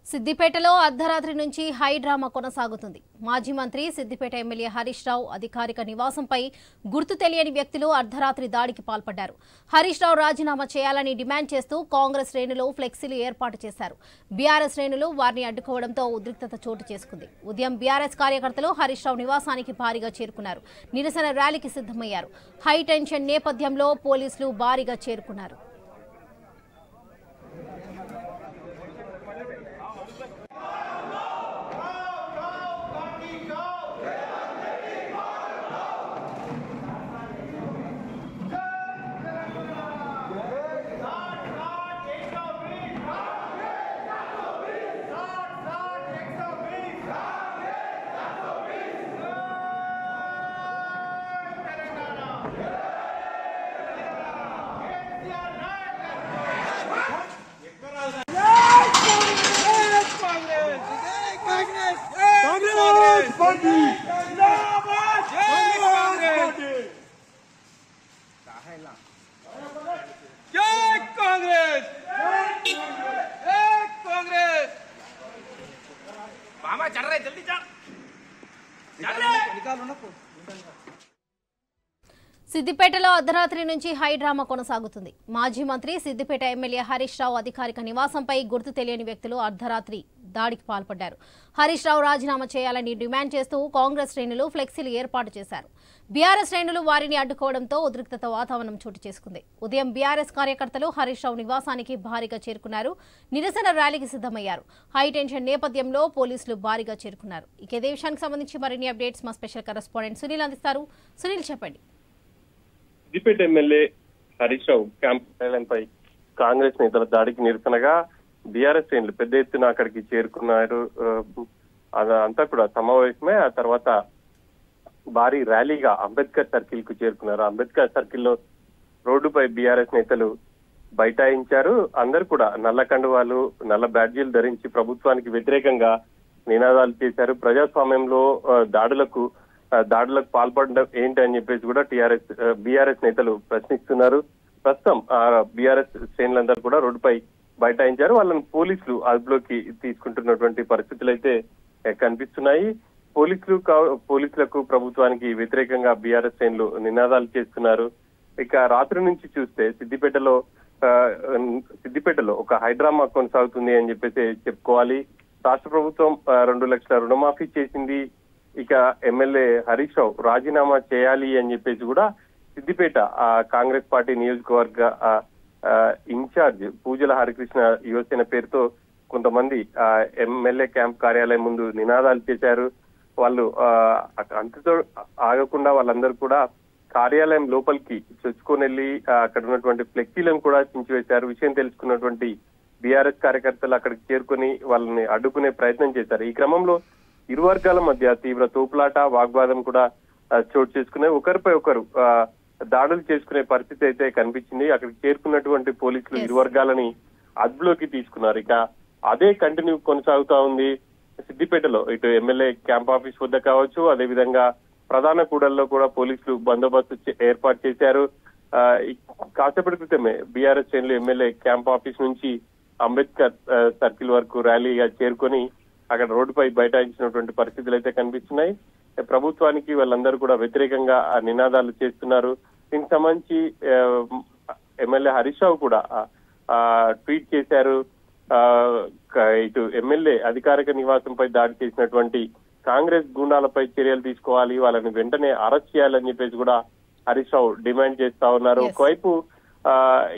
సిద్దిపేటలో అర్ధరాత్రి నుంచి హై డ్రామా కొనసాగుతుంది. మాజీ మంత్రి సిద్దిపేట ఎమ్మెల్యే హరీష్ రావు అధికారిక నివాసంపై గుర్తు తెలియని వ్యక్తులు అర్ధరాత్రి దాడికి పాల్పడ్డారు. హరీష్ రావు రాజీనామా చేయాలని డిమాండ్ చేస్తూ కాంగ్రెస్ శ్రేణులు ఫ్లెక్సీలు ఏర్పాటు చేశారు. బీఆర్ఎస్ శ్రేణులు వారిని అడ్డుకోవడంతో ఉద్రిక్తత చోటు చేసుకుంది. ఉదయం బీఆర్ఎస్ కార్యకర్తలు హరీష్ రావు నివాసానికి భారీగా చేరుకున్నారు. నిరసన ర్యాలీకి సిద్ధమయ్యారు. హై టెన్షన్ నేపథ్యంలో పోలీసులు భారీగా చేరుకున్నారు. సిద్దిపేటలో అర్ధరాత్రి నుంచి హై డ్రామా కొనసాగుతుంది. మాజీ మంత్రి సిద్దిపేట ఎమ్మెల్యే హరీష్ రావు అధికారిక నివాసంపై గుర్తు తెలియని వ్యక్తులు అర్ధరాత్రి దాడికి పాల్పడ్డారు. హరీష్ రావు రాజీనామా చేయాలని డిమాండ్ చేస్తూ కాంగ్రెస్ శ్రేణులు ఫ్లెక్సీలు ఏర్పాటు చేశారు. బీఆర్ఎస్ శ్రేణులు వారిని అడ్డుకోవడంతో ఉద్రిక్తత వాతావరణం చోటు చేసుకుంది. ఉదయం బీఆర్ఎస్ కార్యకర్తలు హరీష్ రావు నివాసానికి భారీగా చేరుకున్నారు. నిరసన ర్యాలీకి సిద్ధమయ్యారు. హై టెన్షన్ నేపథ్యంలో పోలీసులు భారీగా చేరుకున్నారు. ఇదే విషయానికి సంబంధించి మరిన్ని అప్డేట్స్ మా స్పెషల్ కరెస్పాండెంట్ సునీల్ అందిస్తారు. సునీల్, చెప్పండి. సిద్దిపేట ఎమ్మెల్యే హరీష్ రావు క్యాంప్ కార్యాలయంపై కాంగ్రెస్ నేతల దాడికి నిరసనగా బీఆర్ఎస్ శ్రేణులు పెద్ద ఎత్తున అక్కడికి చేరుకున్నారు. అదంతా కూడా సమావేశమే. ఆ తర్వాత భారీ ర్యాలీగా అంబేద్కర్ సర్కిల్ కు చేరుకున్నారు. అంబేద్కర్ సర్కిల్ లో రోడ్డుపై బీఆర్ఎస్ నేతలు బైఠాయించారు. అందరూ కూడా నల్ల కండువాలు, నల్ల బ్యాడ్జీలు ధరించి ప్రభుత్వానికి వ్యతిరేకంగా నినాదాలు చేశారు. ప్రజాస్వామ్యంలో దాడులకు పాల్పడడం ఏంటి అని చెప్పేసి కూడా బీఆర్ఎస్ నేతలు ప్రశ్నిస్తున్నారు. ప్రస్తుతం బీఆర్ఎస్ శ్రేణులందరూ కూడా రోడ్డుపై బైఠాయించారు. వాళ్ళని పోలీసులు అదుపులోకి తీసుకుంటున్నటువంటి పరిస్థితులు అయితే కనిపిస్తున్నాయి. పోలీసులకు ప్రభుత్వానికి వ్యతిరేకంగా బీఆర్ఎస్ శ్రేణులు నినాదాలు చేస్తున్నారు. ఇక రాత్రి నుంచి చూస్తే సిద్దిపేటలో ఒక హైడ్రామా కొనసాగుతుంది అని చెప్పేసి చెప్పుకోవాలి. రాష్ట్ర ప్రభుత్వం 2 లక్షల రుణమాఫీ చేసింది. ఇక ఎమ్మెల్యే హరీష్ రావు రాజీనామా చేయాలి అని చెప్పేసి కూడా సిద్దిపేట కాంగ్రెస్ పార్టీ నియోజకవర్గ ఇన్ఛార్జ్ పూజల హరికృష్ణ యువసేన పేరుతో కొంతమంది ఎమ్మెల్యే క్యాంప్ కార్యాలయం ముందు నినాదాలు చేశారు. వాళ్ళు అంతతో ఆగకుండా వాళ్ళందరూ కూడా కార్యాలయం లోపలికి చొచ్చుకొని వెళ్లి అక్కడ ఉన్నటువంటి ఫ్లెక్సీలను కూడా చించివేశారు. విషయం తెలుసుకున్నటువంటి బీఆర్ఎస్ కార్యకర్తలు అక్కడికి చేరుకుని వాళ్ళని అడ్డుకునే ప్రయత్నం చేశారు. ఈ క్రమంలో ఇరు వర్గాల మధ్య తీవ్ర తోపులాట, వాగ్వాదం కూడా చోటు చేసుకున్నాయి. ఒకరిపై ఒకరు దాడులు చేసుకునే పరిస్థితి అయితే కనిపించింది. అక్కడికి చేరుకున్నటువంటి పోలీసులు ఇరు వర్గాలని అదుపులోకి తీసుకున్నారు. ఇక అదే కంటిన్యూ కొనసాగుతా ఉంది సిద్దిపేటలో. ఇటు ఎమ్మెల్యే క్యాంప్ ఆఫీస్ వద్ద కావచ్చు, అదేవిధంగా ప్రధాన కూడల్లో కూడా పోలీసులు బందోబస్తు ఏర్పాటు చేశారు. కాసేపటి క్రితమే బీఆర్ఎస్ శ్రేణులు ఎమ్మెల్యే క్యాంప్ ఆఫీస్ నుంచి అంబేద్కర్ సర్కిల్ వరకు ర్యాలీగా చేరుకొని అక్కడ రోడ్డుపై బైఠాయించినటువంటి పరిస్థితులు అయితే కనిపిస్తున్నాయి. ప్రభుత్వానికి వాళ్ళందరూ కూడా వ్యతిరేకంగా నినాదాలు చేస్తున్నారు. దీనికి సంబంధించి ఎమ్మెల్యే హరీష్ రావు కూడా ట్వీట్ చేశారు. ఇటు ఎమ్మెల్యే అధికారిక నివాసంపై దాడి చేసినటువంటి కాంగ్రెస్ గూండాలపై చర్యలు తీసుకోవాలి, వాళ్ళని వెంటనే అరెస్ట్ చేయాలని చెప్పేసి కూడా హరీష్ రావు డిమాండ్ చేస్తా ఉన్నారు. ఒకవైపు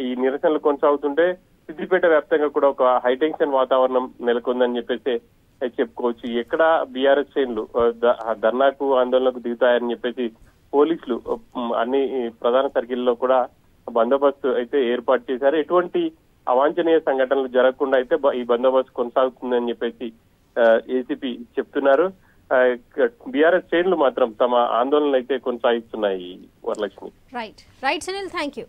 ఈ నిరసనలు కొనసాగుతుంటే సిద్దిపేట వ్యాప్తంగా కూడా ఒక హైటెన్షన్ వాతావరణం నెలకొందని చెప్పేసి చెప్పుకోవచ్చు. ఎక్కడ బీఆర్ఎస్ శ్రేణులు ధర్నాకు ఆందోళనకు దిగుతాయని చెప్పేసి పోలీసులు అన్ని ప్రధాన సర్కిల్లో కూడా బందోబస్తు అయితే ఏర్పాటు చేశారు. ఎటువంటి అవాంఛనీయ సంఘటనలు జరగకుండా అయితే ఈ బందోబస్తు కొనసాగుతుందని చెప్పేసి ఏసీపీ చెప్తున్నారు. బీఆర్ఎస్ శ్రేణులు మాత్రం తమ ఆందోళనలు అయితే కొనసాగిస్తున్నాయి. Varalakshmi. Right Sunil, thank you.